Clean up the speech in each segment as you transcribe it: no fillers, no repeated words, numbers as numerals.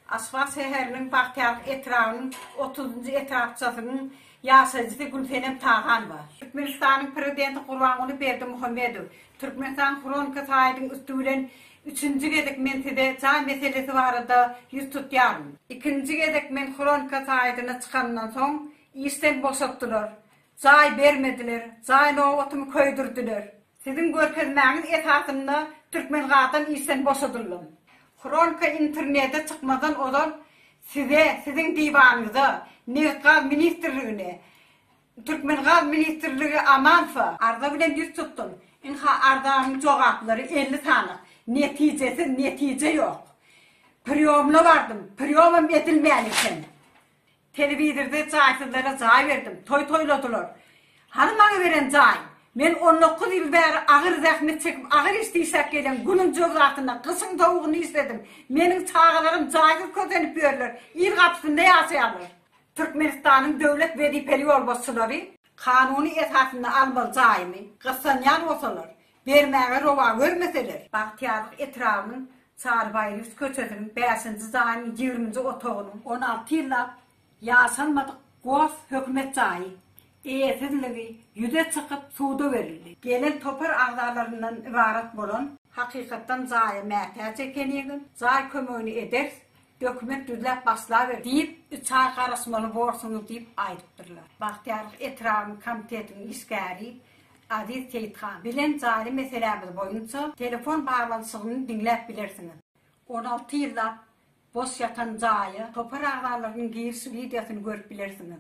Asfalt şehirinin Bahtiyarlık etrafının 30. etrafçasının yasacısı Gülsenem Tağan var. Türkmenistan'ın prezidenti Kurbanqulu Berdimuhamedov, Türkmenistan Kronika sayedin üstülen 3. gedek mentide cay meselesi varada yüz tutyarım. 2. gedek men Kronika sayedine çıkandan son işten boşalttılar. Cay vermediler, cay noğutumu köydürdüler. Sizin görkezleriniz esasında Türkmen qatan işten boşadırlar. Kronika internete çıkmadan olan size, sizin divanınıza, Nevzat Ministerliğine, Türkmen Ministerliği amanfa, arda bilen yüz tuttum. İnha ardanın cevapları 50 tane. Netice yok. Priyomla vardım, priyomum edilmeyen için. Televizyonda caysızlara cay verdim, toyladılar. Hanıma veren cay? Men 19 yıl beri ağır zahmet çekip, ağır isteyişek gelen günün cevzatında kısın tavuğunu istedim. Menin çağlarım caysız közenip böyler. İl kapısında yaşayalır. Türkmenistan'ın devlet vedipeli olmasıları, kanuni esasında almalı cayımı, kısanyan olsalar, vermeğe rova vermeseler. Bahtiyarlık etrafının Çağrıbaylı üst köçesinin 5. cayının 20. otoğunun 16 yılla yaşanmadık Goz hükümet cayı. Eğitimliği yüze çıkıp suda verildi. Gelen topar ağlarlarından ibaret bolan, hakikatten zaya məhtəl çekeniyin, zay kömöğünü eder, döküment düzlep basla ver deyip, 3 ay qarasmalı borsunuz deyip ayrıptırlar. Bahtiyarlık etrafının komitetinin iskari, Aziz Seyitxan, bilen zaylı meselemiz boyunca telefon bağlantısını dinlep bilirsiniz. 16 yılda boş yatan zayı, topar ağlarlarının giyirsi videosunu görüp bilirsiniz.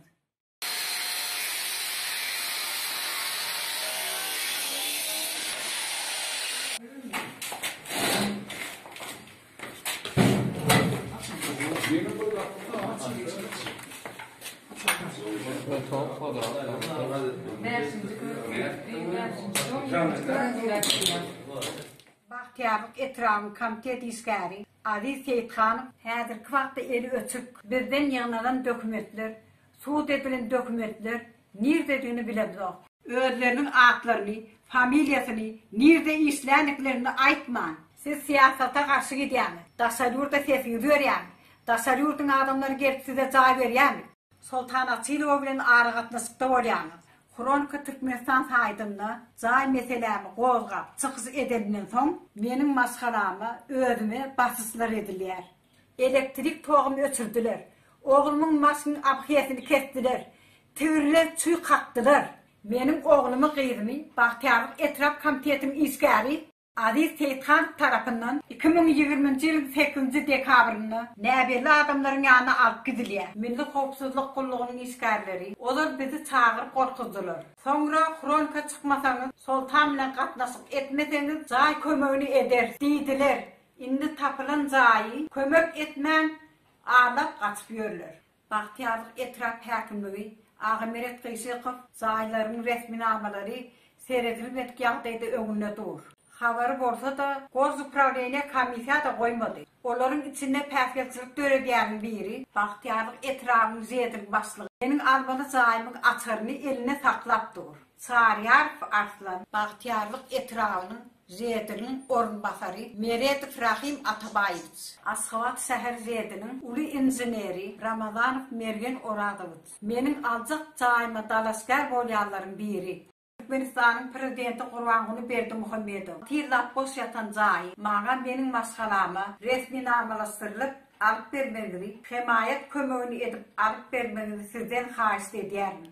Bahtiyarlık etrafının komitet iskari Aziz Seyitxanım hazırki vaqtda eli öçük bizden yığınalan dokumentler, suud edilen dokumentler nerede bilemiz o. Özlerinin adlarını, familiyasını, nerede işlendiklerini aytman. Siz siyasata karşı gidiyorsunuz. Daşalyurt'a sesinizi veriyorsunuz. Daşalyurt'un adamları gelip size cay veriyorsunuz. Sultan Atilla bilen arıqatlaşıqda bolýanyz. Kronika Türkmenistan saydymda cay meselemi gozgap çykyş edenden soň menin maskalamy özüme basyslar edilýär. Elektrik togymy öçürdiler. Oğlumun maşyny abhyesini kestiler. Tüwürler çüy kakdylar. Menin oğlumy gyzymy Bahtiyarlyk etraf komitetiniň iskari Aziz Seyitxan tarafından 2020 yılın 8. dekabrında näberli adamların yanına alıp gidilýär. Milli Howpsuzlyk Gullugynyň iskerleri olar bizi çağırıp gorkuzdylar. Sonra kronika çıkmasaňyz, Sultan bilen gatnaşyp etmeseňiz jay kömögini eder diýdiler. Indi tapylan jaýy kömek etmän alap gaçyp ýörler. Bahtiyarlyk etraf häkimligi Agamiret Gysykov jaýlaryň resminamalary seredilmek ýagdaýda öňünde dur. Havari bolsa da Goz upravleniýa komissiýa da goýmady. Olaryň içinde päsgelçilik döredýäniň biri Bahtiyarlyk etrafyny zedir başlygy. Menin almaly jaýymyň açaryny eline saklap dur. Çaryar Arslan Bahtiyarlyk etrafynyň zediriň orunbasary Meredov Rahim Atabaýewiç. Aşgabat şäher zediniň uly inżenieri Ramazanow Mergen Oradowiç. Menin aljak jaýyma dalaskar bolýanlaryň biri. Türkmenistan'ın prezidenti Kurbanqulu Berdimuhamedov. Tillap boş yatan jaý, maňa meniň maskalamy resminamalastyrlyp alyp bermegini, hemayet kömegini edip alyp bermegini sizden haýyş edýärmi?